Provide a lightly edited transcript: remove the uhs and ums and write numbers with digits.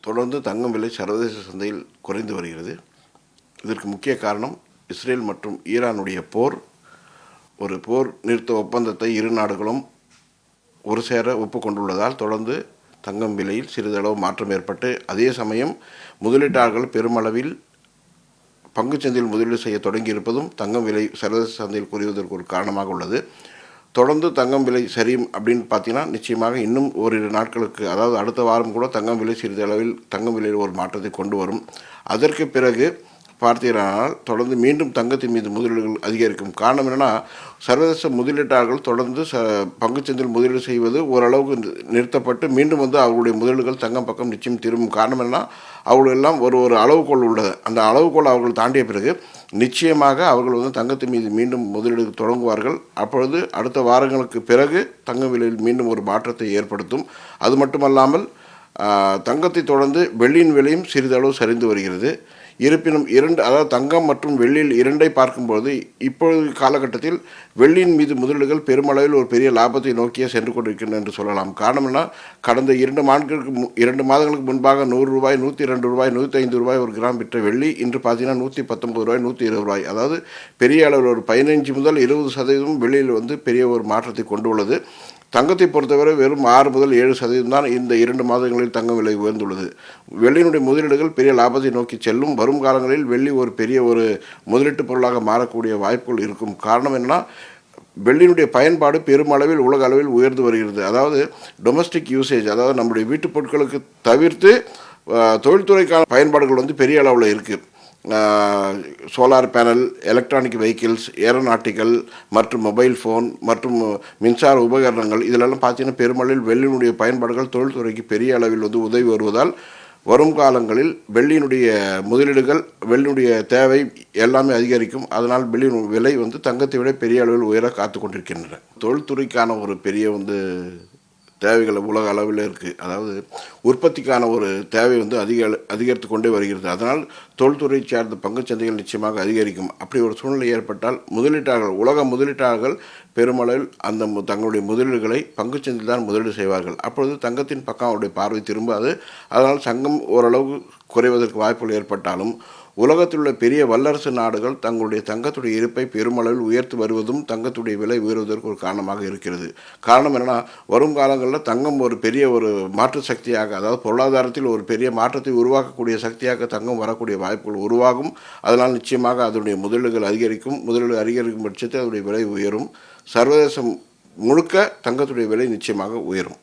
தொடர்ந்து தங்கம் விலை சர்வதேச சந்தையில் குறைந்து வருகிறது. இதற்கு முக்கிய காரணம் இஸ்ரேல் மற்றும் ஈரானுடைய போர். ஒரு போர் நிறுத்த ஒப்பந்தத்தை இரு நாடுகளும் ஒரு சேர ஒப்புக்கொண்டுள்ளதால் தொடர்ந்து தங்கம் விலையில் சிறிதளவு மாற்றம் ஏற்பட்டு, அதே சமயம் முதலீட்டாளர்கள் பெருமளவில் பங்குச்சந்தையில் முதலீடு செய்ய தொடங்கியிருப்பதும் தங்கம் விலை சர்வதேச சந்தையில் குறைவதற்கு ஒரு காரணமாக உள்ளது. தொடர்ந்து தங்கம் விலை சரியும் அப்படின்னு பார்த்தீங்கன்னா, நிச்சயமாக இன்னும் ஓரிரு நாட்களுக்கு, அதாவது அடுத்த வாரம் கூட தங்கம் விலை சிறிதளவில் தங்கம் விலையில் ஒரு மாற்றத்தை கொண்டு வரும். அதற்கு பிறகு பார்த்தீர்களானால் தொடர்ந்து மீண்டும் தங்கத்தின் மீது முதலீடுகள் அதிகரிக்கும். காரணம் என்னென்னா, சர்வதேச முதலீட்டாளர்கள் தொடர்ந்து பங்குச்சந்தையில் முதலீடு செய்வது ஓரளவுக்கு நிறுத்தப்பட்டு மீண்டும் அவர்களுடைய முதலீடுகள் தங்கம் பக்கம் நிச்சயம் திரும்பும். காரணம் என்னென்னா, அவர்கள் எல்லாம் ஒரு அளவுகோல் உள்ளது. அந்த அளவுகோல் அவர்கள் தாண்டிய பிறகு நிச்சயமாக அவர்கள் தங்கத்தின் மீது மீண்டும் முதலீடு தொடங்குவார்கள். அப்பொழுது அடுத்த வாரங்களுக்கு பிறகு தங்க விலையில் மீண்டும் ஒரு மாற்றத்தை ஏற்படுத்தும். அது மட்டுமல்லாமல் தங்கத்தை தொடர்ந்து வெள்ளியின் விலையும் சிறிதளவு சரிந்து வருகிறது. இருப்பினும் அதாவது தங்கம் மற்றும் வெள்ளியில் இரண்டை பார்க்கும்போது இப்பொழுது காலகட்டத்தில் வெள்ளியின் மீது முதலீடுகள் பெருமளவில் ஒரு பெரிய லாபத்தை நோக்கியே சென்று கொண்டிருக்கின்றன என்று சொல்லலாம். காரணம் என்ன, கடந்த 2 மாதங்களுக்கு முன்பாக 100 ரூபாய், 102 ரூபாய், 105 ரூபாய் ஒரு கிராம் விற்ற வெள்ளி இன்று பார்த்தீங்கன்னா 119 ரூபாய், 120 ரூபாய். அதாவது பெரிய அளவில் ஒரு 15 முதல் 20% வெள்ளியில் பெரிய ஒரு மாற்றத்தை கொண்டு உள்ளது. தங்கத்தை பொறுத்தவரை வெறும் 6 முதல் 7% தான் இந்த 2 மாதங்களில் தங்கம் விலை உயர்ந்துள்ளது. வெள்ளியினுடைய முதலீடுகள் பெரிய லாபத்தை நோக்கி செல்லும். வரும் காலங்களில் வெள்ளி ஒரு பெரிய ஒரு முதலீட்டு பொருளாக மாறக்கூடிய வாய்ப்புகள் இருக்கும். காரணம் என்னன்னா, வெள்ளியினுடைய பயன்பாடு பெருமளவில் உலக அளவில் உயர்ந்து வருகிறது. அதாவது டொமஸ்டிக் யூசேஜ், அதாவது நம்முடைய வீட்டு பொருட்களுக்கு தவிர்த்து தொழில்துறைக்கான பயன்பாடுகள் பெரிய அளவில் இருக்குது. Solar panel, electronic vehicles, aeronautical மற்றும் மொபைல் ஃபோன் மற்றும் மின்சார உபகரணங்கள், இதிலெல்லாம் பார்த்தீங்கன்னா பெருமளவில் வெள்ளியினுடைய பயன்பாடுகள் தொழில்துறைக்கு பெரிய அளவில் உதவி வருவதால் வரும் காலங்களில் வெள்ளியினுடைய முதலீடுகள், வெள்ளியினுடைய தேவை எல்லாமே அதிகரிக்கும். அதனால் வெள்ளியின் விலை தங்கத்தை விட பெரிய அளவில் உயர காத்து கொண்டிருக்கின்றன. தொழில்துறைக்கான ஒரு பெரிய தேவைகள் உலக அளவில் இருக்குது. அதாவது உற்பத்திக்கான ஒரு தேவை அதிகரித்து கொண்டே வருகிறது. அதனால் தொழில்துறை சார்ந்த பங்குச்சந்தைகள் நிச்சயமாக அதிகரிக்கும். அப்படி ஒரு சூழ்நிலை ஏற்பட்டால் உலக முதலீட்டாளர்கள் பெருமளவில் தங்களுடைய முதலீடுகளை பங்குச்சந்தையில் தான் முதலீடு செய்வார்கள். அப்பொழுது தங்கத்தின் பக்கம் அவருடைய பார்வை திரும்பாது. அதனால் தங்கம் ஓரளவு குறைவதற்கு வாய்ப்புகள் ஏற்பட்டாலும் உலகத்தில் உள்ள பெரிய வல்லரசு நாடுகள் தங்களுடைய தங்கத்துடைய இருப்பை பெருமளவில் உயர்த்தி வருவதும் தங்கத்துடைய விலை உயர்வதற்கு ஒரு காரணமாக இருக்கிறது. காரணம் என்னென்னா, வரும் காலங்களில் தங்கம் ஒரு பெரிய ஒரு மாற்று சக்தியாக, அதாவது பொருளாதாரத்தில் ஒரு பெரிய மாற்றத்தை உருவாக்கக்கூடிய சக்தியாக தங்கம் வரக்கூடிய வாய்ப்புகள் உருவாகும். அதனால் நிச்சயமாக அதனுடைய முதலீடுகள் அதிகரிக்கும். முதலீடு அதிகரிக்கும் பட்சத்தில் அதனுடைய விலை உயரும். சர்வதேசம் முழுக்க தங்கத்துடைய விலை நிச்சயமாக உயரும்.